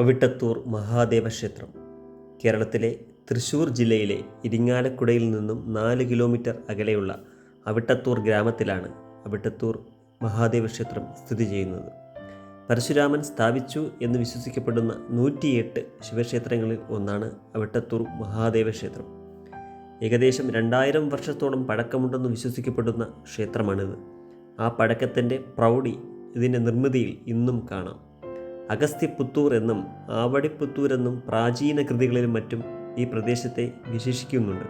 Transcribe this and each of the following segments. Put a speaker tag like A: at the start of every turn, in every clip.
A: അവിട്ടത്തൂർ മഹാദേവ ക്ഷേത്രം കേരളത്തിലെ തൃശ്ശൂർ ജില്ലയിലെ ഇരിങ്ങാലക്കുടയിൽ നിന്നും 4 കിലോമീറ്റർ അകലെയുള്ള അവിട്ടത്തൂർ ഗ്രാമത്തിലാണ് അവിട്ടത്തൂർ മഹാദേവ ക്ഷേത്രം സ്ഥിതി ചെയ്യുന്നത്. പരശുരാമൻ സ്ഥാപിച്ചു എന്ന് വിശ്വസിക്കപ്പെടുന്ന 108 ശിവക്ഷേത്രങ്ങളിൽ ഒന്നാണ് അവിട്ടത്തൂർ മഹാദേവ ക്ഷേത്രം. ഏകദേശം 2000 വർഷത്തോളം പഴക്കമുണ്ടെന്ന് വിശ്വസിക്കപ്പെടുന്ന ക്ഷേത്രമാണിത്. ആ പഴക്കത്തിൻ്റെ പ്രൗഢി ഇതിൻ്റെ നിർമ്മിതിയിൽ ഇന്നും കാണാം. അഗസ്ത്യപുത്തൂർ എന്നും ആവടിപ്പുത്തൂർ എന്നും പ്രാചീന കൃതികളിലും മറ്റും ഈ പ്രദേശത്തെ വിശേഷിക്കുന്നുണ്ട്.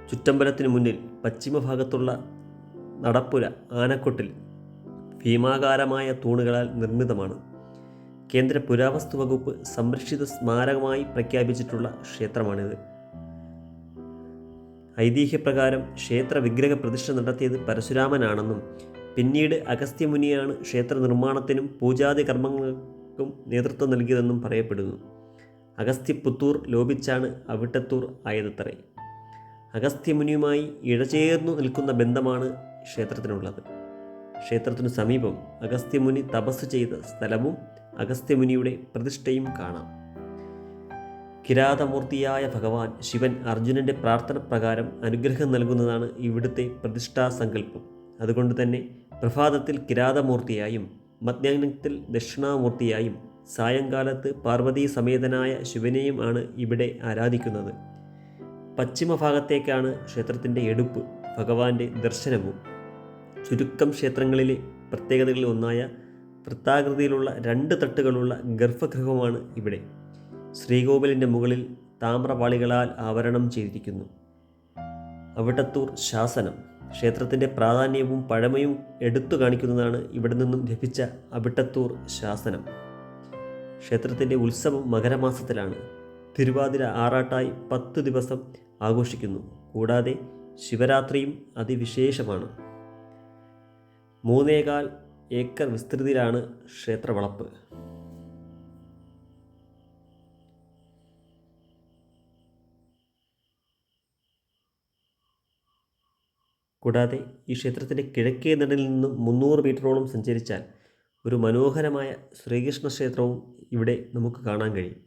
A: ചുറ്റമ്പലത്തിനു മുന്നിൽ പശ്ചിമഭാഗത്തുള്ള നടപ്പുര ആനക്കൊട്ടിൽ ഭീമാകാരമായ തൂണുകളാൽ നിർമ്മിതമാണ്. കേന്ദ്ര പുരാവസ്തു വകുപ്പ് സംരക്ഷിത സ്മാരകമായി പ്രഖ്യാപിച്ചിട്ടുള്ള ക്ഷേത്രമാണിത്. ഐതിഹ്യപ്രകാരം ക്ഷേത്ര വിഗ്രഹ പ്രതിഷ്ഠ നടത്തിയത് പരശുരാമനാണെന്നും പിന്നീട് അഗസ്ത്യമുനിയാണ് ക്ഷേത്ര നിർമ്മാണത്തിനും പൂജാതി കർമ്മങ്ങൾക്കും നേതൃത്വം നൽകിയതെന്നും പറയപ്പെടുന്നു. അഗസ്ത്യപുത്തൂർ ലോപിച്ചാണ് അവിട്ടത്തൂർ ആയതത്രേ. അഗസ്ത്യമുനിയുമായി ഇഴചേർന്നു നിൽക്കുന്ന ബന്ധമാണ് ക്ഷേത്രത്തിനുള്ളത്. ക്ഷേത്രത്തിനു സമീപം അഗസ്ത്യമുനി തപസ് ചെയ്ത സ്ഥലവും അഗസ്ത്യമുനിയുടെ പ്രതിഷ്ഠയും കാണാം. കിരാതമൂർത്തിയായ ഭഗവാൻ ശിവൻ അർജുനൻ്റെ പ്രാർത്ഥന പ്രകാരം അനുഗ്രഹം നൽകുന്നതാണ് ഇവിടുത്തെ പ്രതിഷ്ഠാസങ്കല്പം. അതുകൊണ്ട് തന്നെ പ്രഭാതത്തിൽ കിരാതമൂർത്തിയായും മധ്യാഹ്നത്തിൽ ദക്ഷിണാമൂർത്തിയായും സായങ്കാലത്ത് പാർവതീ സമേതനായ ശിവനെയും ആണ് ഇവിടെ ആരാധിക്കുന്നത്. പശ്ചിമഭാഗത്തേക്കാണ് ക്ഷേത്രത്തിൻ്റെ എടുപ്പ്, ഭഗവാന്റെ ദർശനവും. ചുരുക്കം ക്ഷേത്രങ്ങളിലെ പ്രത്യേകതകളിൽ ഒന്നായ വൃത്താകൃതിയിലുള്ള 2 തട്ടുകളുള്ള ഗർഭഗൃഹമാണ് ഇവിടെ. ശ്രീകോവിലിൻ്റെ മുകളിൽ താമ്രപാളികളാൽ ആവരണം ചെയ്തിരിക്കുന്നു. അവിട്ടത്തൂർ ശാസനം ക്ഷേത്രത്തിൻ്റെ പ്രാധാന്യവും പഴമയും എടുത്തു കാണിക്കുന്നതാണ് ഇവിടെ നിന്നും ലഭിച്ച അവിട്ടത്തൂർ ശാസനം. ക്ഷേത്രത്തിൻ്റെ ഉത്സവം മകരമാസത്തിലാണ്. തിരുവാതിര ആറാട്ടായി 10 ദിവസം ആഘോഷിക്കുന്നു. കൂടാതെ ശിവരാത്രിയും അതിവിശേഷമാണ്. 3.25 ഏക്കർ വിസ്തൃതിയിലാണ് ക്ഷേത്രവളപ്പ്. കൂടാതെ ഈ ക്ഷേത്രത്തിൻ്റെ കിഴക്കേ നടയിൽ നിന്നും 300 മീറ്ററോളം സഞ്ചരിച്ചാൽ ഒരു മനോഹരമായ ശ്രീകൃഷ്ണ ക്ഷേത്രവും ഇവിടെ നമുക്ക് കാണാൻ കഴിയും.